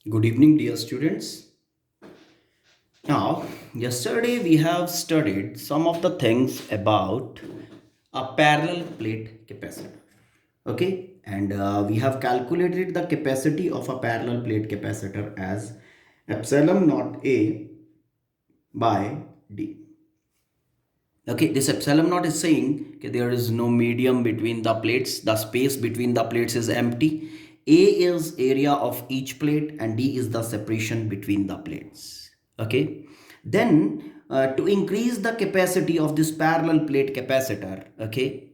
Good evening, dear students. Now, yesterday we have studied some of the things about a parallel plate capacitor. Okay, and we have calculated the capacity of a parallel plate capacitor as epsilon naught A by D. Okay, this epsilon naught is saying okay, there is no medium between the plates, the space between the plates is empty. A is area of each plate and D is the separation between the plates. Okay, then to increase the capacity of this parallel plate capacitor, okay,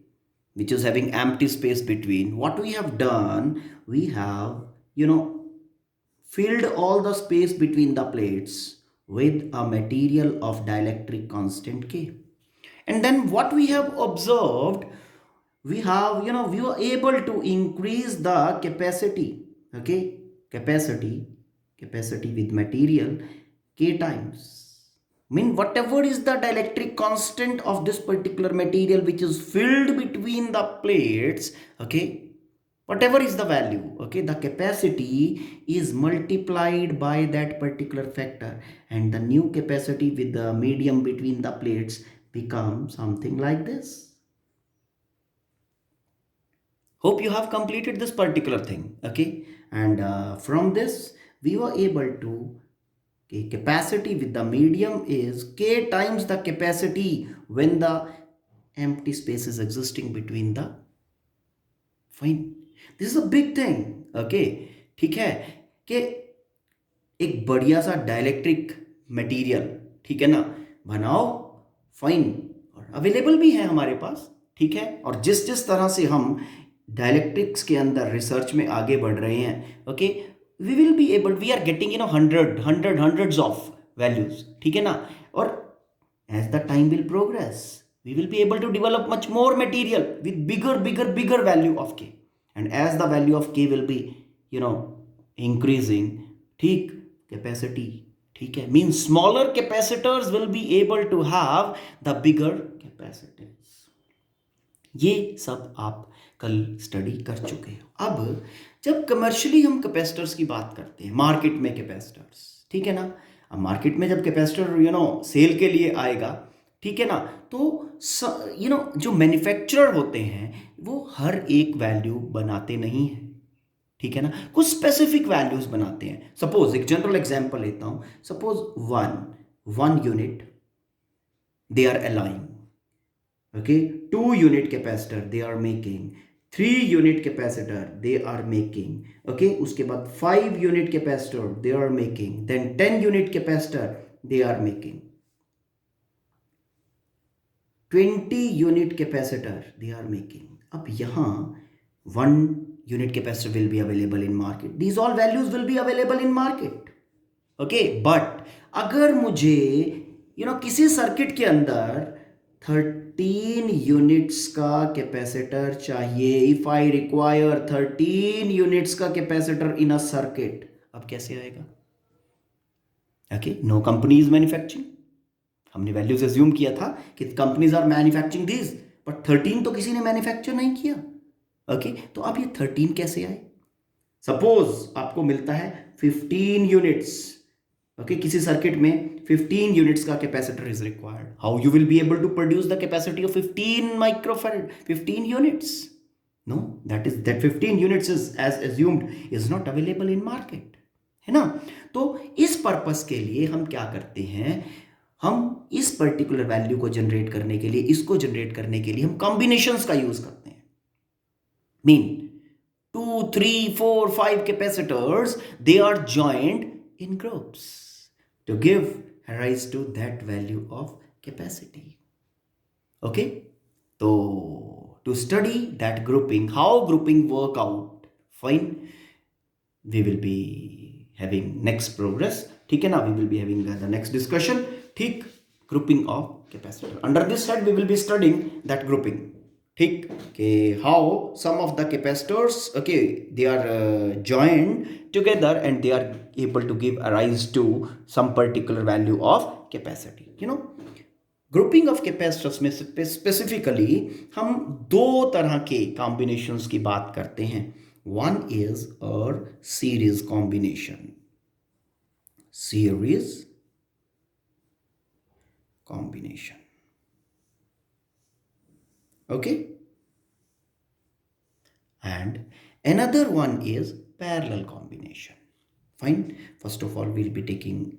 which is having empty space between, what we have done, we have, filled all the space between the plates with a material of dielectric constant K. And then what we have observed, we were able to increase the capacity, okay, capacity capacity with material K times. Mean whatever is the dielectric constant of this particular material which is filled between the plates, okay, whatever is the value, okay, the capacity is multiplied by that particular factor, and the new capacity with the medium between the plates becomes something like this. Hope you have completed this particular thing, okay, and from this we were able to, okay, capacity with the medium is K times the capacity when the empty space is existing between the, fine, this is a big thing, okay, ठीक है, कि एक बढ़िया सा dielectric material, ठीक है ना, बनाओ, फाइन, और अवेलेबल भी है हमारे पास, ठीक है, और जिस जिस तरह से हम डायलेक्ट्रिक्स के अंदर रिसर्च में आगे बढ़ रहे हैं, okay, we will be able, we are getting hundreds of values, ठीक है ना, और as the time will progress we will be able to develop much more material with bigger value of K, and as the value of K will be, increasing, ठीक, capacity, ठीक है, means smaller capacitors will be able to have the bigger capacitance. ये सब आप कल study कर चुके हो. अब जब कमर्शियली हम कैपेसिटर्स की बात करते हैं, मार्केट में कैपेसिटर्स, ठीक है ना, अब मार्केट में जब कैपेसिटर सेल के लिए आएगा, ठीक है ना, तो जो मैन्युफैक्चरर होते हैं वो हर एक वैल्यू बनाते नहीं हैं, ठीक है ना, कुछ स्पेसिफिक वैल्यूज बनाते हैं. सपोज एक जनरल एग्जांपल लेता हूं, suppose one unit they are aligning, okay, 2 unit capacitor they are making, 3 unit capacitor they are making, okay, उसके बाद 5 unit capacitor they are making, then 10 unit capacitor they are making, 20 unit capacitor they are making. अब यहाँ 1 unit capacitor will be available in market, these all values will be available in market, okay, but अगर मुझे किसी circuit के अंदर 13 units का capacitor चाहिए, if I require 13 units का कैपेसिटर इन अ सर्किट, अब कैसे आएगा? Okay, no company is manufacturing. हमने वैल्यूज एज्यूम किया था कि companies are manufacturing this, but 13 तो किसी ने मैन्युफैक्चर नहीं किया. ओके, तो अब ये 13 कैसे आए? सपोज आपको मिलता है 15 यूनिट्स, ओके, किसी सर्किट में 15 यूनिट्स का capacitor is required. How you will be able to produce the capacity of 15 microfarad, 15 units? No, that 15 units is as assumed is not available in market, है ना. तो इस पर्पस के लिए हम क्या करते हैं, हम इस पर्टिकुलर वैल्यू को जनरेट करने के लिए, इसको जनरेट करने के लिए हम कॉम्बिनेशंस का यूज करते हैं. Mean 2, 3, 4, 5 capacitors, they are joined in groups to give rise to that value of capacity. Okay, so to study that grouping, how grouping work out, fine, we will be having next progress, ठीक है ना, we will be having the next discussion, ठीक, grouping of capacitor. Under this head we will be studying that grouping, ठीक, कि how some of the capacitors, okay, they are joined together and they are able to give a rise to some particular value of capacity. Grouping of capacitors में specifically हम दो तरह के combinations की बात करते हैं. वन इज और series combination, series combination. Okay, and another one is parallel combination. Fine, first of all we'll be taking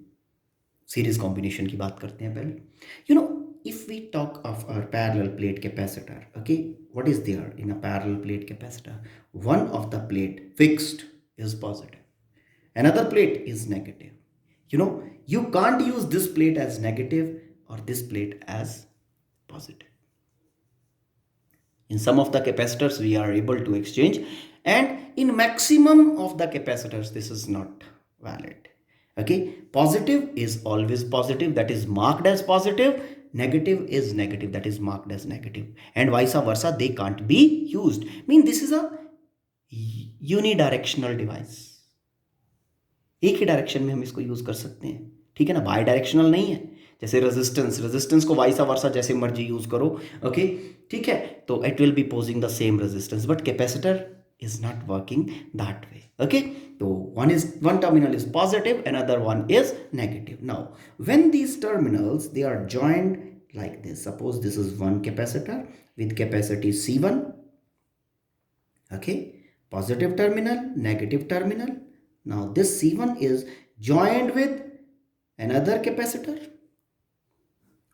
series combination की बात करते हैं पहले. You know, if we talk of a parallel plate capacitor, okay, what is there in a parallel plate capacitor? One of the plate fixed is positive, another plate is negative. You know, you can't use this plate as negative or this plate as positive. In some of the capacitors we are able to exchange, and in maximum of the capacitors this is not valid. Okay, positive is always positive, that is marked as positive. Negative is negative, that is marked as negative, and vice versa, they can't be used. Mean this is a unidirectional device. एक ही direction में हम इसको use कर सकते हैं, ठीक है ना, बाई डायरेक्शनल नहीं है. जैसे रेजिस्टेंस को वाइसा वर्सा जैसे मर्जी यूज करो. ओके, ठीक है, तो it will be posing the same resistance, but capacitor is not working that way. Okay, so one terminal is positive, another one is negative. Now when these terminals they are joined like this, suppose this is one capacitor with capacity C1. Okay, positive terminal, negative terminal. Now this C1 is joined with another capacitor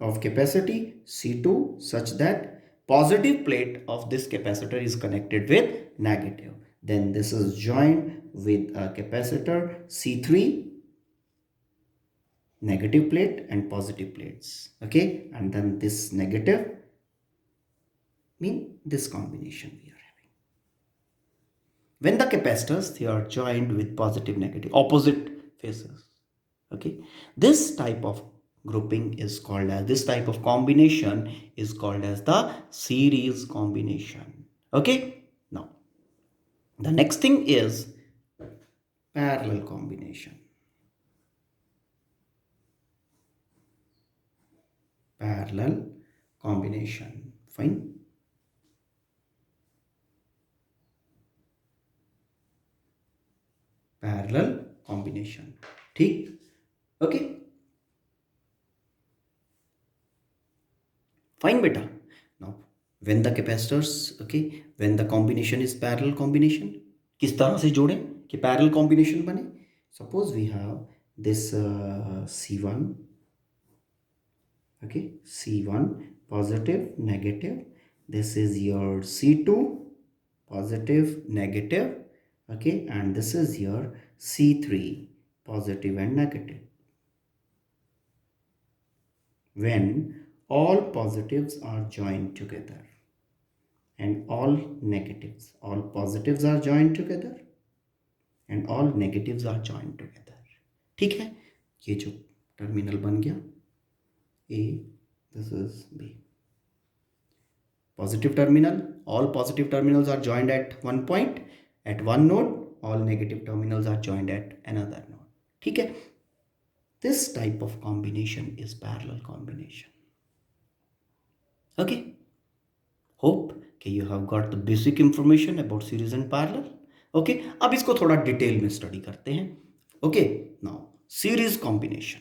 of capacity C2 such that positive plate of this capacitor is connected with negative. Then this is joined with a capacitor C3, negative plate and positive plates. Okay, and then this negative mean this combination we are having. When the capacitors they are joined with positive negative opposite phases. Okay, this type of grouping is called as, this type of combination is called as the series combination. Okay, now the next thing is parallel combination. Parallel combination. Fine, parallel combination. ठीक. Okay, fine beta. Now when the capacitors, okay, when the combination is parallel combination, किस तरह से जोड़ें कि parallel combination बने. Suppose we have this C1, okay, C1 positive negative, this is your C2 positive negative, okay, and this is your C3 positive and negative. When all positives are joined together and all negatives, all positives are joined together and all negatives are joined together. ठीक है, ये जो terminal बन गया A, this is B. Positive terminal, all positive terminals are joined at one point, at one node, all negative terminals are joined at another node. ठीक है, this type of combination is parallel combination. Okay, hope कि you have got the basic information about series and parallel. Okay, अब इसको थोड़ा detail में study करते हैं. Okay, now series combination.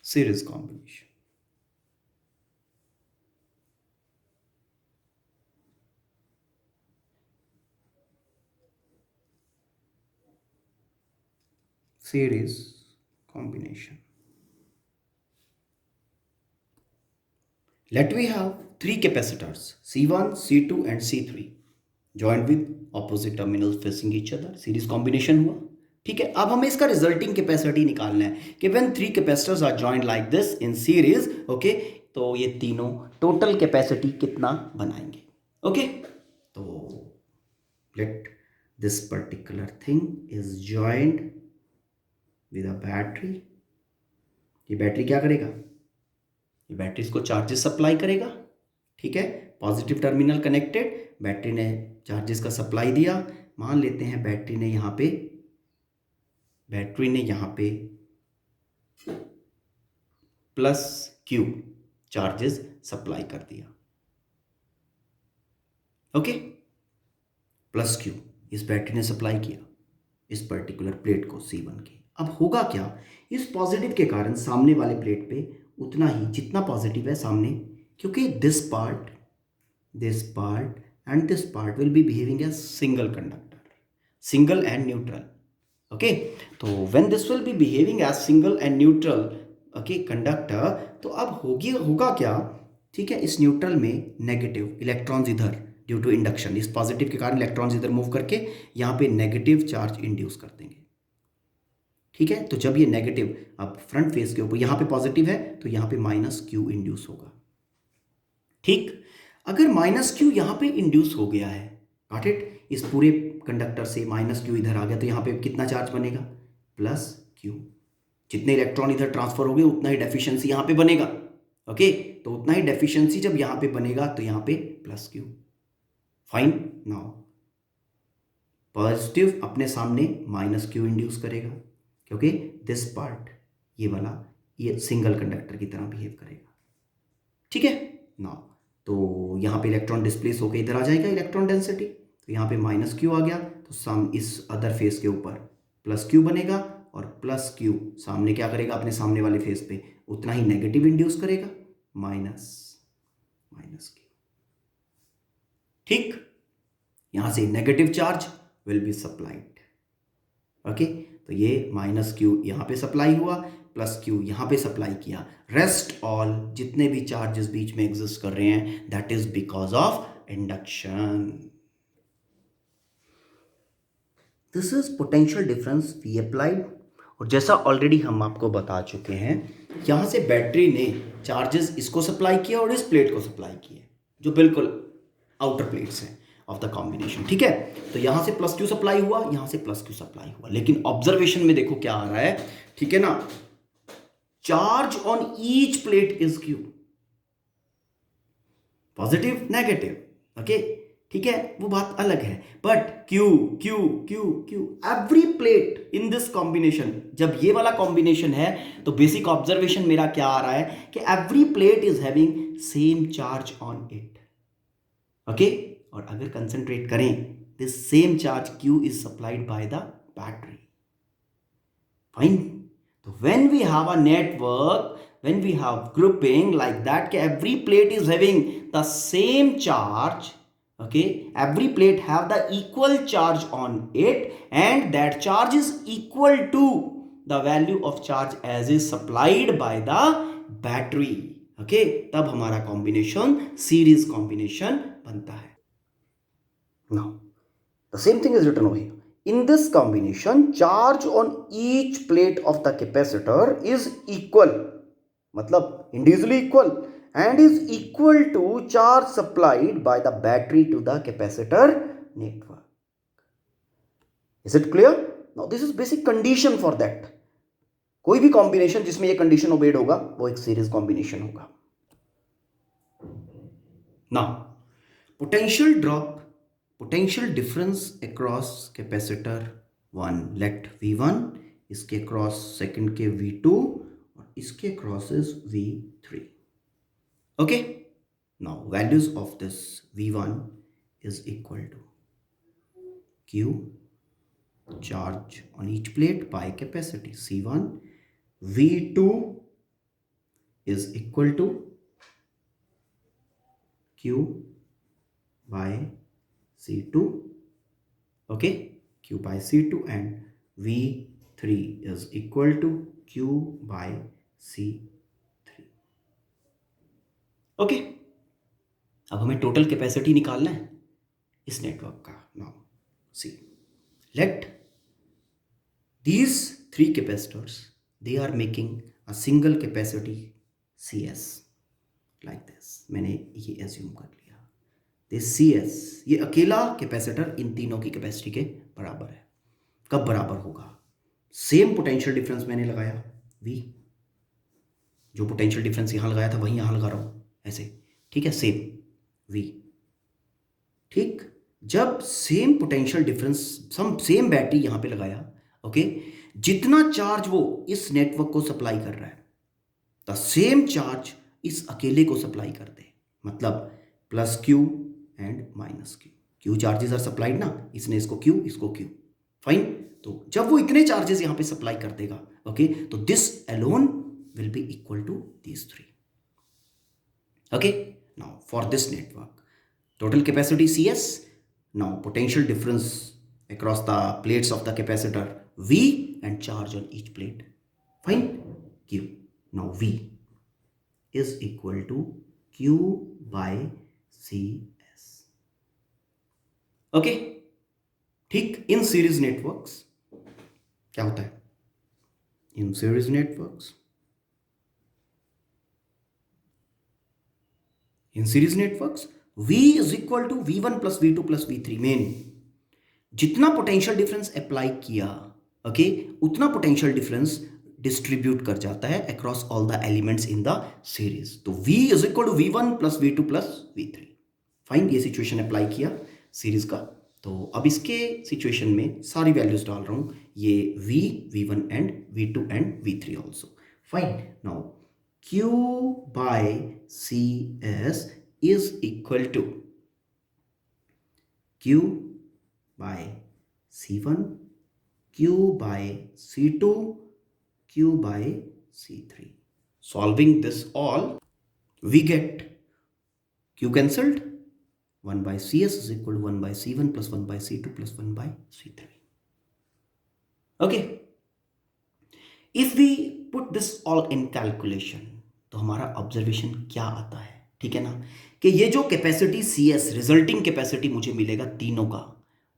Series combination. Series combination. Let we have three capacitors C1, C2 and C3 joined with opposite terminals facing each other. Series combination हुआ. ठीक है, अब हमें इसका रिजल्टिंग कैपेसिटी निकालना है कि when three capacitors are joined like this in series. Okay, तो ये तीनों टोटल कैपेसिटी कितना बनाएंगे. ओके, तो let this particular thing is joined with a battery. ये बैटरी क्या करेगा, ये बैटरी इसको चार्जेस सप्लाई करेगा. ठीक है, पॉजिटिव टर्मिनल कनेक्टेड, बैटरी ने चार्जेस का सप्लाई दिया. मान लेते हैं बैटरी ने यहाँ पे प्लस क्यू चार्जेस सप्लाई कर दिया. ओके, प्लस क्यू इस बैटरी ने सप्लाई किया इस पर्टिकुलर प्लेट को C1 की. अब होगा क्या, इस पॉजिटिव के कारण सामने वाले प्लेट पे उतना ही जितना पॉजिटिव है सामने, क्योंकि this part and this part will be behaving as single conductor, single and neutral. Okay, तो when this will be behaving as single and neutral okay conductor, तो अब होगा क्या, ठीक है, इस न्यूट्रल में नेगेटिव इलेक्ट्रॉन्स इधर ड्यू टू इंडक्शन, इस पॉजिटिव के कारण इलेक्ट्रॉन्स इधर मूव करके यहाँ पे नेगेटिव चार्ज इंड्यूस कर देंगे. ठीक है, तो जब ये नेगेटिव अब फ्रंट फेस के ऊपर यहाँ पे पॉजिटिव है तो यहाँ पे माइनस क्यू इंड्यूस होगा. ठीक, अगर माइनस क्यू यहाँ पे इंड्यूस हो गया है, गॉट इट, इस पूरे कंडक्टर से माइनस क्यू इधर आ गया, तो यहाँ पे कितना चार्ज बनेगा, प्लस क्यू. जितने इलेक्ट्रॉन इधर ट्रांसफर हो गए उतना ही डेफिशिएंसी यहाँ पे बनेगा. ओके, तो उतना ही डेफिशिएंसी जब यहाँ पे बनेगा तो यहाँ पे plus Q. Fine, now positive अपने सामने माइनस क्यू इंड्यूस करेगा, क्योंकि दिस पार्ट ये वाला ये सिंगल कंडक्टर की तरह बिहेव करेगा. ठीक है, नाउ तो यहाँ पे इलेक्ट्रॉन डिस्प्लेस होकर इधर आ जाएगा इलेक्ट्रॉन डेंसिटी, तो यहाँ पे माइनस क्यू आ गया, तो सम इस अदर फेस के ऊपर प्लस क्यू बनेगा, और प्लस क्यू सामने क्या करेगा, अपने सामने वाले फेस पे उतना ही नेगेटिव इंड्यूस करेगा, माइनस क्यू. ठीक, यहां से negative charge will be supplied. Okay, तो ये माइनस क्यू यहाँ पे सप्लाई हुआ, प्लस क्यू यहाँ पे सप्लाई किया. रेस्ट ऑल जितने भी चार्जेस बीच में एग्जिस्ट कर रहे हैं, that is because of induction. This is potential difference we applied. और जैसा ऑलरेडी हम आपको बता चुके हैं, यहां से बैटरी ने चार्जेस इसको सप्लाई किया और इस प्लेट को सप्लाई किया, जो बिल्कुल आउटर प्लेट्स हैं ऑफ द कॉम्बिनेशन. ठीक है, तो यहां से प्लस क्यू सप्लाई हुआ, यहां से प्लस क्यू सप्लाई हुआ, लेकिन ऑब्जर्वेशन में देखो क्या आ रहा है. ठीक है ना, charge on each plate is Q, positive negative. Okay, ठीक है, वो बात अलग है, but Q Q Q Q every plate in this combination. जब ये वाला कॉम्बिनेशन है तो बेसिक ऑब्जर्वेशन मेरा क्या आ रहा है कि every plate is having same charge on it. Okay, और अगर कंसंट्रेट करें, this same charge Q is supplied by the battery. Fine, तो when we have a network, when we have grouping like that, every plate is having the same charge. Okay, every plate have the equal charge on it, and that charge is equal to the value of charge as is supplied by the battery. Okay, तब हमारा combination series combination बनता है. Now the same thing is written over here. In this combination, charge on each plate of the capacitor is equal, मतलब individually equal, and is equal to charge supplied by the battery to the capacitor network. Is it clear? Now this is basic condition for that. कोई भी combination जिसमें ये condition obeyed होगा वो एक series combination होगा. Now potential drop, potential difference across capacitor 1, let V1 इसके cross second के V2 और इसके cross is V3. Okay, now values of this V1 is equal to Q charge on each plate by capacity C1. V2 is equal to Q by C2. Okay, Q by C2, and V3 is equal to Q by C3. Okay, अब हमें total capacity निकालना है इस network का. Now see, let these three capacitors, they are making a single capacity CS like this. मैंने ये assume कर लिया. दिस CS, ये अकेला कैपेसिटर इन तीनों की कैपेसिटी के बराबर है. कब बराबर होगा? सेम पोटेंशियल डिफरेंस मैंने लगाया V, जो पोटेंशियल डिफरेंस यहाँ लगाया था वही यहाँ लगा रहा हूँ ऐसे. ठीक है, सेम V. ठीक, जब same potential difference, same battery यहाँ पे लगाया. ओके, जितना चार्ज वो इस नेटवर्क को सप्लाई कर रहा है, द सेम चार्ज इस अकेले को सप्लाई कर दे, मतलब plus Q and minus Q. Q charges are supplied ना, इसने इसको Q, इसको Q. फाइन, तो जब वो इतने चार्जेस यहां पे सप्लाई कर देगा, ओके, तो this alone will be equal to these three. Okay, now for this network, total capacity CS, now potential difference across the plates of the capacitor V and charge on each plate. Fine, Q. Now V is equal to Q by CS. Okay, ठीक. In series networks क्या होता है? In series networks, in series networks V is equal to V1 plus V2 plus V3. Main जितना potential difference apply किया, okay, उतना potential difference distribute कर जाता है across all the elements in the series. तो V is equal to V1 plus V2 plus V3. Fine, ये situation apply किया series का. तो अब इसके सिचुएशन में सारी वैल्यूज डाल रहा हूं, ये V, V1 and V2 and V3 also. Fine, now Q by CS is equal to Q by C1, Q by C2, Q by C3. Solving this all, we get Q cancelled. 1 by CS is equal to 1 by C1 plus 1 by C2 plus 1 by C3. Okay. If we put this all in calculation, तो हमारा observation क्या आता है? ठीक है ना, कि ये जो कैपेसिटी CS रिजल्टिंग कैपेसिटी मुझे मिलेगा तीनों का,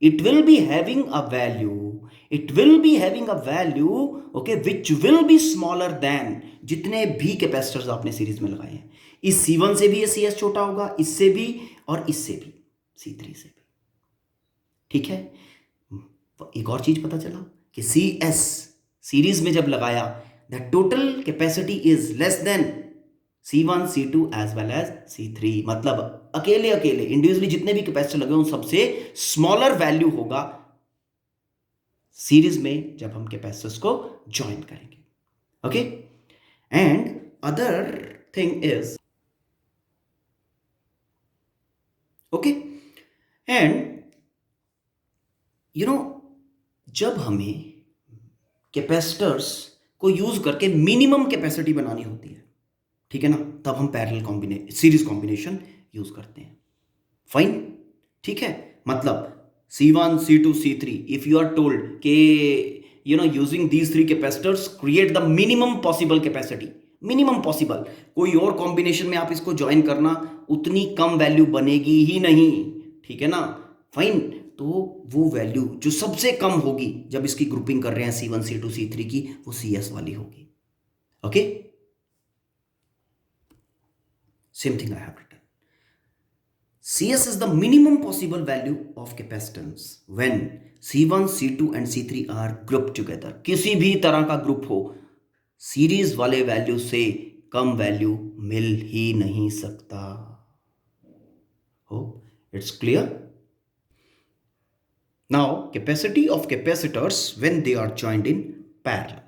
it will be having a value, okay, which will be smaller than जितने भी कैपेसिटर्स आपने सीरीज में लगाए हैं. इस C1 से भी ये CS छोटा होगा, इससे भी और इससे भी, C3 से भी. ठीक है. एक और चीज पता चला कि CS सीरीज में जब लगाया, the total capacity is less than C1, C2 as well as C3. मतलब अकेले इंडिविजुअली जितने भी कैपेसिटर लगे उन सबसे स्मॉलर वैल्यू होगा सीरीज में जब हम कैपेसिटर्स को ज्वाइन करेंगे. Okay, and other thing is, okay, and you know, जब हमें कैपेसिटर्स को यूज करके मिनिमम कैपेसिटी बनानी होती है, ठीक है ना, तब हम पैरेलल सीरीज कॉम्बिनेशन यूज करते हैं. फाइन, ठीक है. मतलब C1, C2, C3, if you are told के you know using these three capacitors create the minimum possible capacity, minimum possible, कोई और कॉम्बिनेशन में आप इसको ज्वाइन करना, उतनी कम वैल्यू बनेगी ही नहीं. ठीक है ना. फाइन, तो वो वैल्यू जो सबसे कम होगी जब इसकी ग्रुपिंग कर रहे हैं C1, C2, C3 की, वो CS वाली होगी. Okay, same thing I have written. CS is the minimum possible value of capacitance when C1, C2 and C3 are grouped together. किसी भी तरह का ग्रुप हो, सीरीज वाले वैल्यू से कम वैल्यू मिल ही नहीं सकता. Hope it's clear. Now, capacity of capacitors when they are joined in parallel.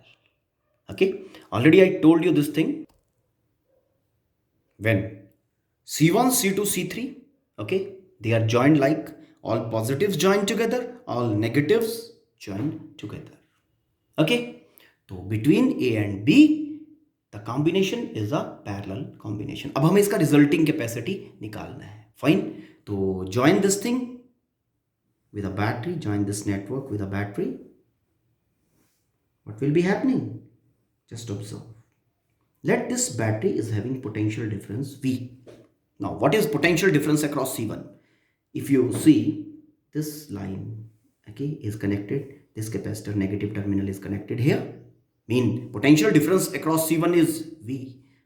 Okay, already I told you this thing. When C1, C2, C3, okay, they are joined like all positives joined together, all negatives joined together. Okay, so between A and B, the combination is a parallel combination. अब हमें इसका resulting capacity निकालना है. Fine, तो join this thing with a battery, join this network with a battery. What will be happening? Just observe. Let this battery is having potential difference V. Now, what is potential difference across C1? If you see this line, okay, is connected, this capacitor negative terminal is connected here. Mean potential difference across C1 is V.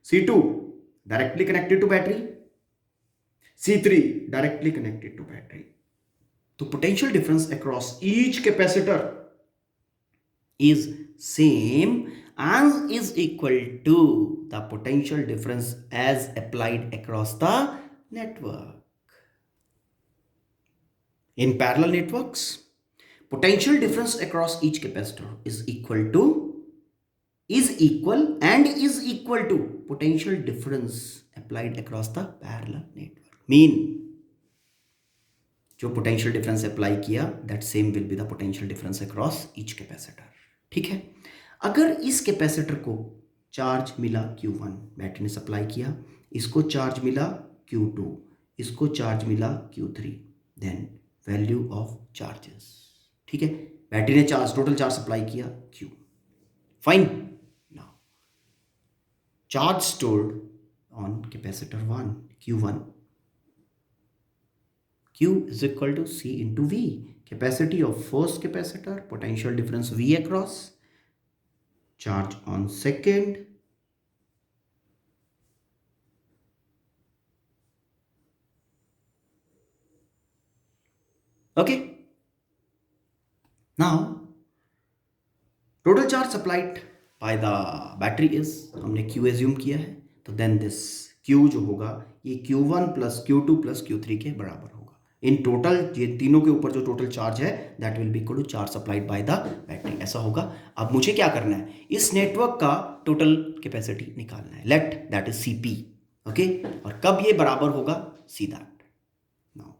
C2 directly connected to battery. C3 directly connected to battery. The potential difference across each capacitor is same and is equal to the potential difference as applied across the network. In parallel networks, potential difference across each capacitor is equal to potential difference applied across the parallel network. Mean जो potential difference apply किया that same will be the potential difference across each capacitor. ठीक है. अगर इस capacitor को charge मिला Q1, battery ने supply किया, इसको चार्ज मिला Q2, इसको चार्ज मिला Q3, then value of charges. ठीक है. बैटरी ने चार्ज टोटल चार्ज सप्लाई किया Q. Fine. Now charge stored on capacitor 1 Q1. Q is equal to C into V. Capacity of first capacitor, potential difference V across. Charge on second. Okay. Now, total charge supplied by the battery is, हमने Q assume किया है, तो then this Q जो होगा ये Q1 plus Q2 plus Q3 के बराबर होगा. इन टोटल ये तीनों के ऊपर जो टोटल चार्ज है that will be equal to charge supplied by the battery. ऐसा होगा. अब मुझे क्या करना है, इस नेटवर्क का टोटल कैपेसिटी निकालना है. Let that is Cp. Okay. और कब ये बराबर होगा, see that now.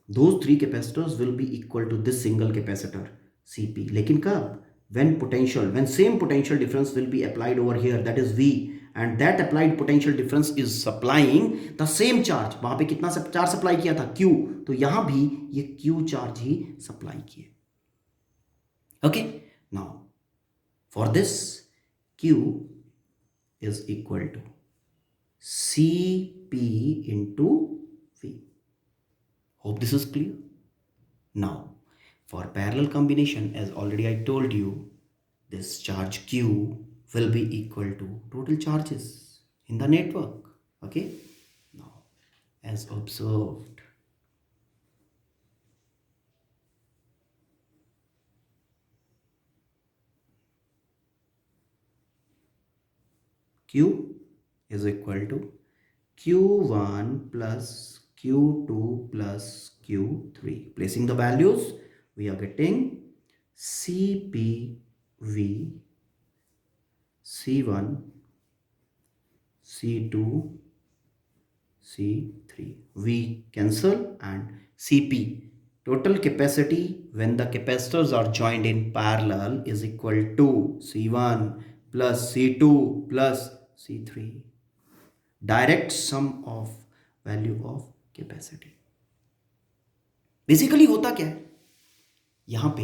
Those three capacitors will be equal to this single capacitor Cp. लेकिन कब, when same potential difference will be applied over here, that is V, and that applied potential difference is supplying the same charge. वहां पे कितना charge supply किया था, Q, तो यहां भी ये Q चार्ज ही सप्लाई किए. Okay. Now for this Q is equal to Cp into V. Hope this is clear. Now for parallel combination, as already I told you, this charge Q will be equal to total charges in the network. Okay. Now as observed, Q is equal to Q1 plus Q2 plus Q3. Placing the values, we are getting CPV, C1, C2, C3. V cancel and Cp, total capacity when the capacitors are joined in parallel, is equal to C1 plus C2 plus C3. Direct sum of value of capacity. Basically होता क्या है, यहां पे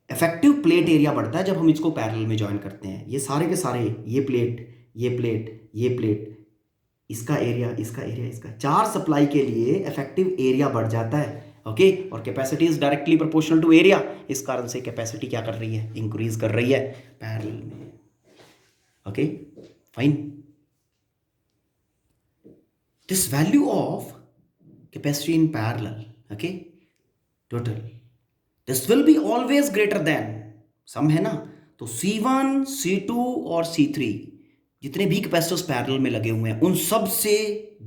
effective plate area बढ़ता है जब हम इसको पैरेलल में ज्वाइन करते हैं. ये सारे के सारे, ये प्लेट, ये प्लेट, ये प्लेट, इसका एरिया, इसका एरिया, इसका चार्ज सप्लाई के लिए इफेक्टिव एरिया बढ़ जाता है. ओके. और capacity is directly proportional to area. इस कारण से कैपेसिटी क्या कर रही है, इंक्रीज कर रही है पैरेलल में. Okay. Fine. This value of capacity in parallel, okay, total, this will be always greater than sum, है ना. तो C1, C2 और C3 जितने भी कैपेसिटर्स पैरेलल में लगे हुए हैं उन सब से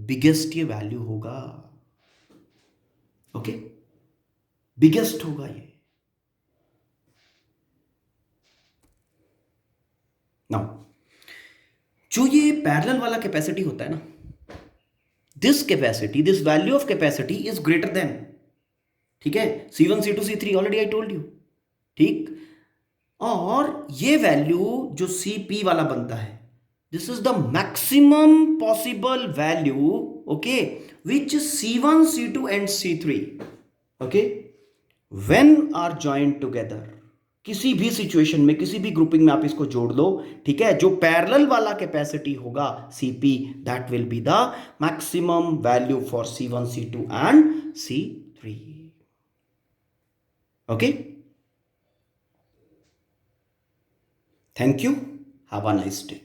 बिगेस्ट ये वैल्यू होगा. ओके. बिगेस्ट होगा ये. नाउ जो ये पैरेलल वाला कैपेसिटी होता है ना, this capacity, this value of capacity is greater than, ठीक है, C1, C2, C3, already I told you. ठीक. और ये वैल्यू जो Cp वाला बनता है, this is the maximum possible value, okay, which C1, C2 and C3, okay, when are joined together. किसी भी सिचुएशन में, किसी भी ग्रुपिंग में आप इसको जोड़ दो, ठीक है, जो पैरेलल वाला कैपेसिटी होगा Cp, that will be the maximum value for C1, C2 and C3. Okay. Thank you. Have a nice day.